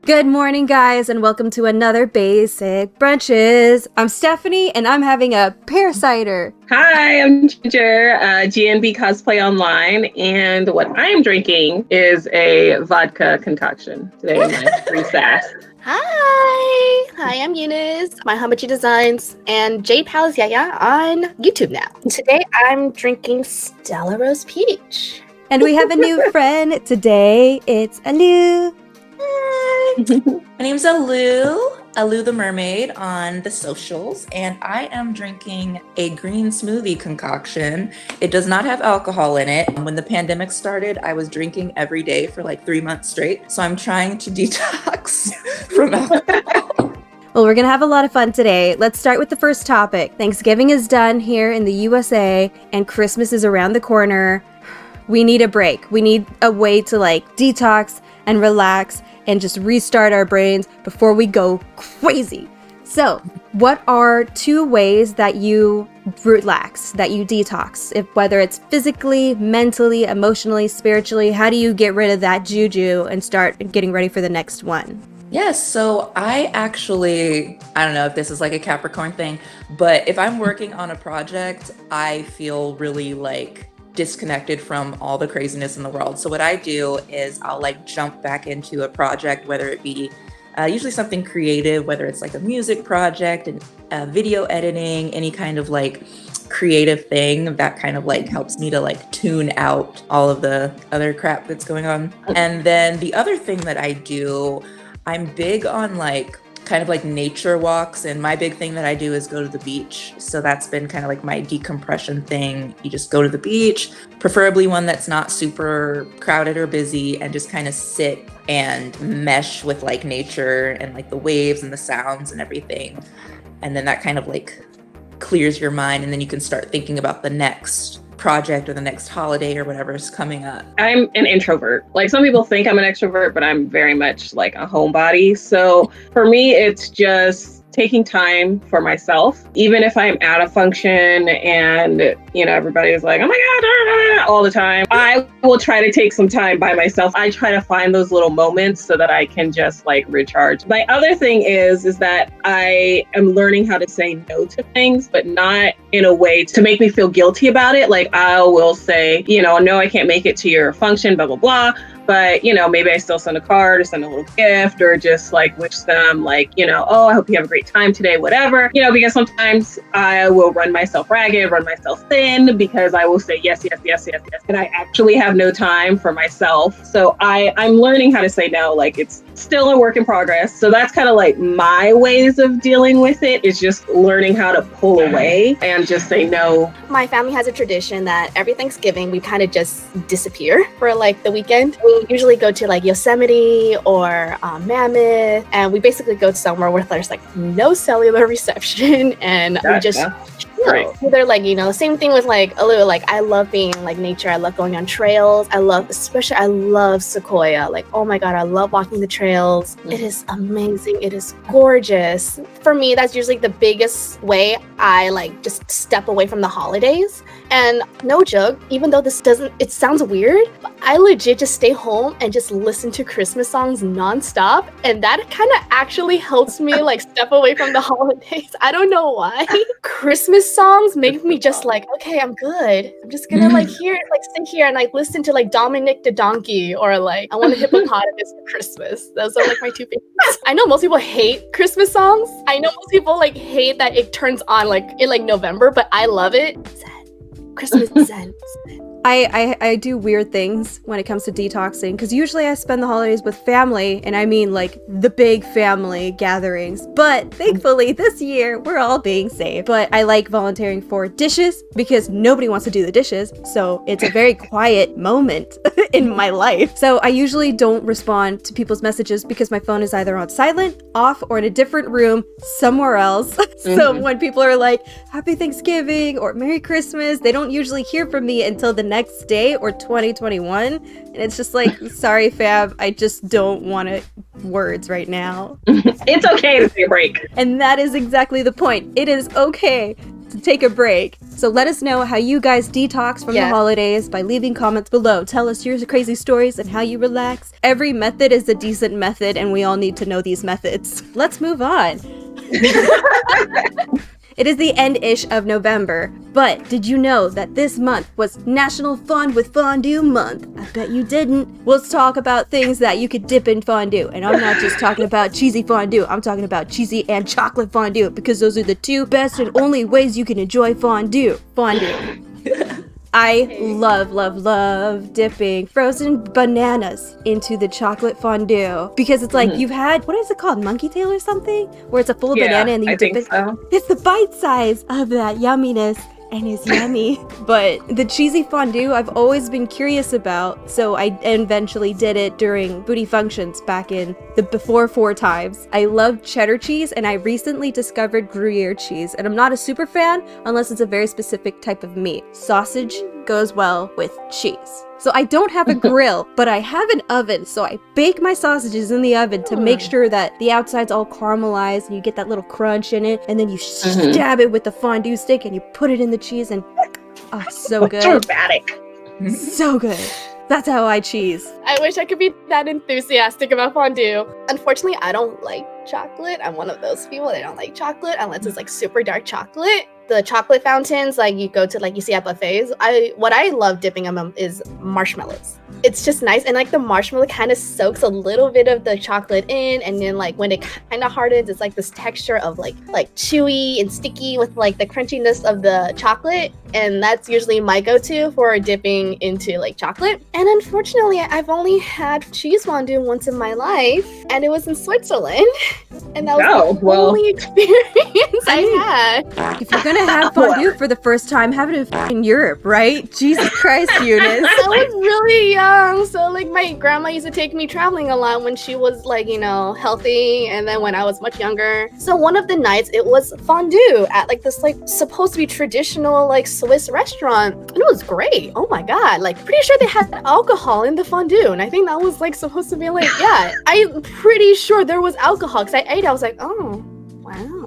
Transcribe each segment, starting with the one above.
Good morning, guys, and welcome to another Basic Brunches. I'm Stephanie, and I'm having a pear cider. Hi, I'm Ginger, GNB Cosplay Online, and what I am drinking is a vodka concoction today in my recess. Hi, I'm Eunice, my Hamachi Designs, and Jade Palace Yaya on YouTube now. Today I'm drinking Stella Rose Peach. And we have a new friend today. It's Aleu. My name's Aleu the Mermaid on the socials, and I am drinking a green smoothie concoction. It does not have alcohol in it. When the pandemic started, I was drinking every day for like 3 months straight, so I'm trying to detox from alcohol. Well, we're going to have a lot of fun today. Let's start with the first topic. Thanksgiving is done here in the USA, and Christmas is around the corner. We need a break. We need a way to detox and relax and just restart our brains before we go crazy. So, what are 2 ways that you relax, that you detox? Whether it's physically, mentally, emotionally, spiritually, how do you get rid of that juju and start getting ready for the next one? Yes, so I don't know if this is like a Capricorn thing, but if I'm working on a project, I feel really disconnected from all the craziness in the world. So what I do is I'll jump back into a project, whether it be usually something creative, whether it's a music project and video editing, any kind of creative thing that kind of helps me to tune out all of the other crap that's going on. And then the other thing that I do, I'm big on kind of nature walks, and my big thing that I do is go to the beach. So that's been kind of my decompression thing. You just go to the beach, preferably one that's not super crowded or busy, and just kind of sit and mesh with nature and the waves and the sounds and everything. And then that kind of clears your mind, and then you can start thinking about the next project or the next holiday or whatever is coming up. I'm an introvert. Some people think I'm an extrovert, but I'm very much a homebody. So for me, it's just taking time for myself. Even if I'm at a function and, everybody is like, oh my God, all the time, I will try to take some time by myself. I try to find those little moments so that I can just recharge. My other thing is that I am learning how to say no to things, but not in a way to make me feel guilty about it. I will say, no, I can't make it to your function, blah, blah, blah. But, maybe I still send a card or send a little gift or just wish them oh, I hope you have a great time today, whatever, because sometimes I will run myself ragged, run myself thin because I will say yes. And I actually have no time for myself. So I'm learning how to say no. It's still a work in progress. So that's kind of my ways of dealing with it, is just learning how to pull away and just say no. My family has a tradition that every Thanksgiving we kind of just disappear for the weekend. We usually go to Yosemite or Mammoth, and we basically go to somewhere where there's no cellular reception, and we just Right. Either same thing with Aleu. I love being nature. I love going on trails. I love Sequoia. Oh my God, I love walking the trails. Mm-hmm. It is amazing. It is gorgeous. For me, that's usually the biggest way I just step away from the holidays. And no joke, even though it sounds weird, but I legit just stay home and just listen to Christmas songs nonstop. And that kind of actually helps me step away from the holidays. I don't know why. Christmas songs make me just okay, I'm good. I'm just gonna sit here and listen to Dominic the Donkey or I Want a Hippopotamus for Christmas. Those are my 2 favorites. I know most people hate Christmas songs. I know most people hate that it turns on in November, but I love it. Christmas Zen. I do weird things when it comes to detoxing, because usually I spend the holidays with family, and I mean the big family gatherings. But thankfully this year we're all being safe. But I like volunteering for dishes because nobody wants to do the dishes. So it's a very quiet moment in my life. So I usually don't respond to people's messages because my phone is either on silent, off, or in a different room somewhere else. So when people are Happy Thanksgiving or Merry Christmas, they don't usually hear from me until the next day or 2021. And it's just sorry, fam, I just don't want words right now. It's okay to take a break. And that is exactly the point. It is okay to take a break. So let us know how you guys detox from the holidays by leaving comments below. Tell us your crazy stories and how you relax. Every method is a decent method, and we all need to know these methods. Let's move on. It is the end-ish of November, but did you know that this month was National Fun with Fondue Month? I bet you didn't. Let's talk about things that you could dip in fondue, and I'm not just talking about cheesy fondue, I'm talking about cheesy and chocolate fondue, because those are the two best and only ways you can enjoy fondue. I love dipping frozen bananas into the chocolate fondue because it's like you've had, what is it called, monkey tail or something? Where it's a full banana and you dip it. So. It's the bite size of that yumminess and it's yummy. But the cheesy fondue I've always been curious about, so I eventually did it during booty functions back in the before 4 times. I love cheddar cheese and I recently discovered Gruyere cheese, and I'm not a super fan unless it's a very specific type of meat. Sausage goes well with cheese. So I don't have a grill, but I have an oven, so I bake my sausages in the oven to make sure that the outside's all caramelized and you get that little crunch in it, and then you stab it with the fondue stick and you put it in the cheese and oh, so good. Dramatic. So good. That's how I cheese. I wish I could be that enthusiastic about fondue. Unfortunately, I don't like chocolate. I'm one of those people that don't like chocolate unless it's like super dark chocolate. The chocolate fountains, like you go to, like you see at buffets, what I love dipping them is marshmallows. It's just nice, and like the marshmallow kind of soaks a little bit of the chocolate in, and then like when it kind of hardens, it's like this texture of like chewy and sticky with like the crunchiness of the chocolate, and that's usually my go-to for dipping into like chocolate. And unfortunately, I've only had cheese fondue once in my life, and it was in Switzerland, and that was the only experience I had. If you're gonna have fondue for the first time, have it in Europe, right? Jesus Christ, Eunice. I was really young, so like my grandma used to take me traveling a lot when she was like, you know, healthy, and then when I was much younger. So one of the nights it was fondue at like this like supposed to be traditional like Swiss restaurant, and it was great. Oh my god, like pretty sure they had alcohol in the fondue, and I think that was like supposed to be like, yeah, I'm pretty sure there was alcohol because I ate it. I was like, oh wow.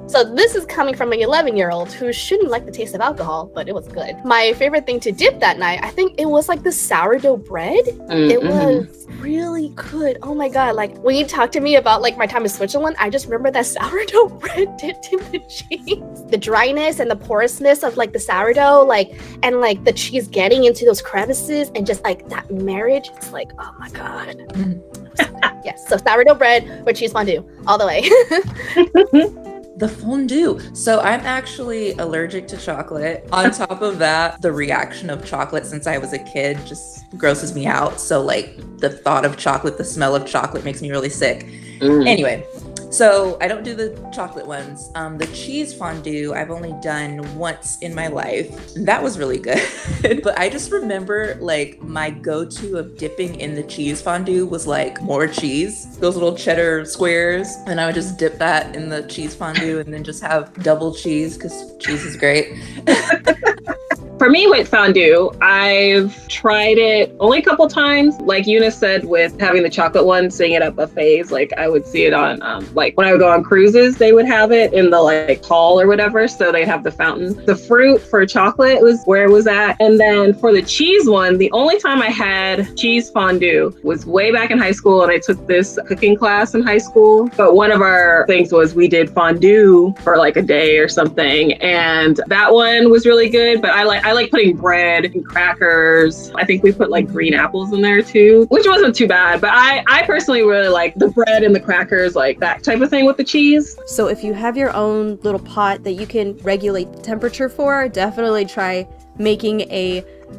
So this is coming from an 11-year-old who shouldn't like the taste of alcohol, but it was good. My favorite thing to dip that night, I think it was like the sourdough bread. It was really good. Oh my god, like when you talk to me about like my time in Switzerland, I just remember that sourdough bread dipped in the cheese. The dryness and the porousness of like the sourdough, like, and like the cheese getting into those crevices and just like that marriage, it's like, oh my god. Yes, so sourdough bread or cheese fondue, all the way. The fondue. So I'm actually allergic to chocolate. On top of that, the reaction of chocolate since I was a kid just grosses me out. So like the thought of chocolate, the smell of chocolate makes me really sick. Anyway, so I don't do the chocolate ones. The cheese fondue I've only done once in my life. That was really good. But I just remember like my go-to of dipping in the cheese fondue was like more cheese, those little cheddar squares. And I would just dip that in the cheese fondue and then just have double cheese because cheese is great. For me with fondue, I've tried it only a couple times. Like Eunice said, with having the chocolate one, seeing it at buffets, like I would see it on, like when I would go on cruises, they would have it in the like hall or whatever. So they'd have the fountain. The fruit for chocolate was where it was at. And then for the cheese one, the only time I had cheese fondue was way back in high school. And I took this cooking class in high school. But one of our things was we did fondue for like a day or something. And that one was really good. But I like putting bread and crackers. I think we put like green apples in there too, which wasn't too bad. But I personally really like the bread and the crackers, like that type of thing with the cheese. So if you have your own little pot that you can regulate the temperature for, definitely try making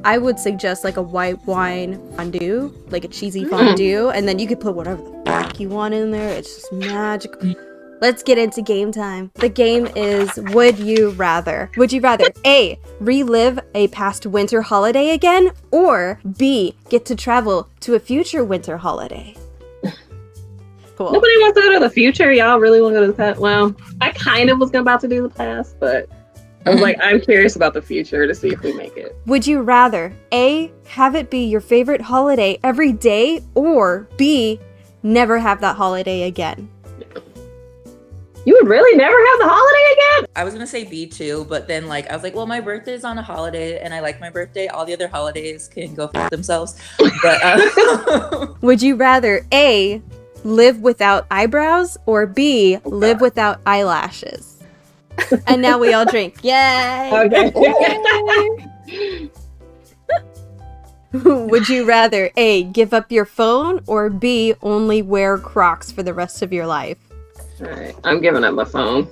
I would suggest like a white wine fondue, like a cheesy fondue, and then you could put whatever the fuck you want in there. It's just magical. Let's get into game time. The game is Would You Rather. Would you rather A, relive a past winter holiday again, or B, get to travel to a future winter holiday? Cool. Nobody wants to go to the future. Y'all really want to go to the past? Well, I kind of was about to do the past, but I was like, I'm curious about the future to see if we make it. Would you rather A, have it be your favorite holiday every day, or B, never have that holiday again? You would really never have the holiday again? I was gonna say B too, but then like I was like, well, my birthday's on a holiday, and I like my birthday. All the other holidays can go f themselves. But Would you rather A, live without eyebrows, or B, live without eyelashes? And now we all drink. Yay! Okay. Would you rather A, give up your phone, or B, only wear Crocs for the rest of your life? All right, I'm giving up my phone.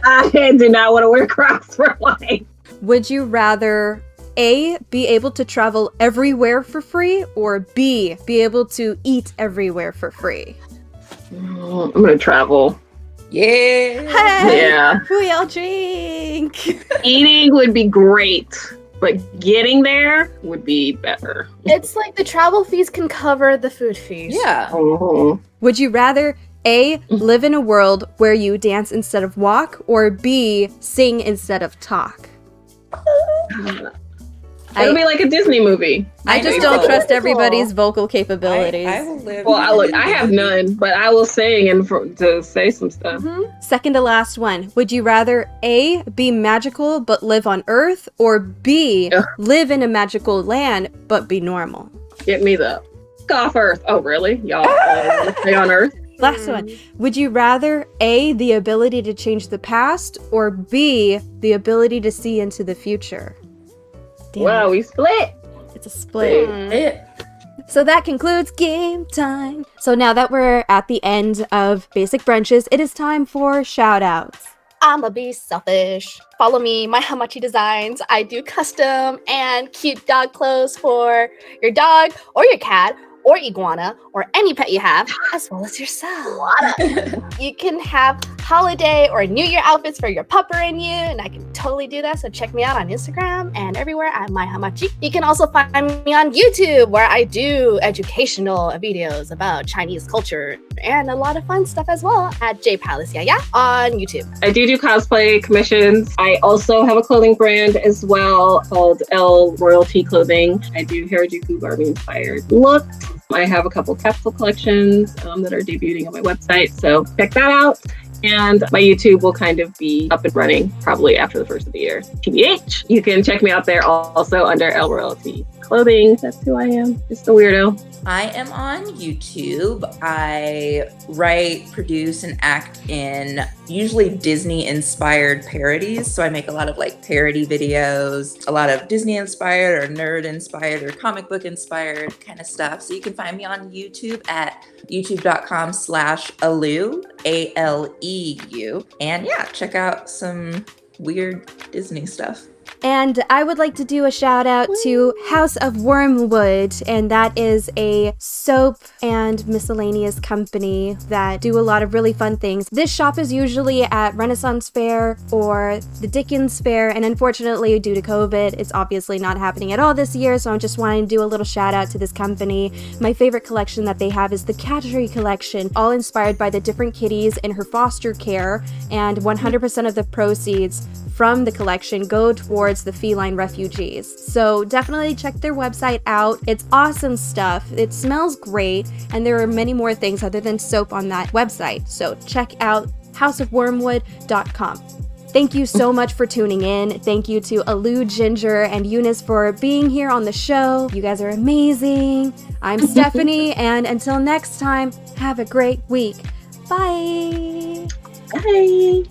I do not want to wear Crocs for life. Would you rather A, be able to travel everywhere for free, or B, be able to eat everywhere for free? I'm gonna travel. yeah. Hey, Yeah. we all drink. Eating would be great, but getting there would be better. It's like the travel fees can cover the food fees. Yeah. Oh. Would you rather A, live in a world where you dance instead of walk, or B, sing instead of talk? It would be like a Disney movie. I just know. don't trust Cool. everybody's vocal capabilities. I will live. Well, I have none, but I will sing and to say some stuff. Second to last one. Would you rather A, be magical but live on Earth, or B, Ugh. live in a magical land but be normal? Get me the off Earth. Oh, really? Y'all wanna stay on Earth? Last one. Would you rather A, the ability to change the past, or B, the ability to see into the future? Damn, Wow, we split. it's a split. So that concludes game time. So now that we're at the end of Basic Brunches, it is time for shout outs. I'ma be selfish. Follow me, my Hamachi Designs. I do custom and cute dog clothes for your dog or your cat or iguana or any pet you have, as well as yourself. You can have holiday or New Year outfits for your pupper and you, and I can totally do that. So check me out on Instagram and everywhere at My Hamachi. You can also find me on YouTube, where I do educational videos about Chinese culture and a lot of fun stuff as well at J Palace Yaya on YouTube. I do cosplay commissions. I also have a clothing brand as well called L Royalty Clothing. I do Harajuku Barbie inspired looks. I have a couple capsule collections that are debuting on my website, so check that out. And my YouTube will kind of be up and running probably after the first of the year. TBH. You can check me out there also under L Royalty Clothing. That's who I am. Just a weirdo. I am on YouTube. I write, produce, and act in usually Disney-inspired parodies. So I make a lot of like parody videos, a lot of Disney-inspired or nerd-inspired or comic book-inspired kind of stuff. So you can find me on YouTube at youtube.com/Aleu, ALEU. And yeah, check out some weird Disney stuff. And I would like to do a shout out to House of Wormwood, and that is a soap and miscellaneous company that do a lot of really fun things. This shop is usually at Renaissance Fair or the Dickens Fair, and unfortunately due to COVID, it's obviously not happening at all this year, so I'm just wanting to do a little shout out to this company. My favorite collection that they have is the Cattery collection, all inspired by the different kitties in her foster care, and 100% of the proceeds from the collection go towards the feline refugees. So definitely check their website out. It's awesome stuff. It smells great, and there are many more things other than soap on that website. So check out houseofwormwood.com. Thank you so much for tuning in. Thank you to Aleu, Ginger, and Eunice for being here on the show. You guys are amazing. I'm Stephanie, and until next time, have a great week. Bye. Bye.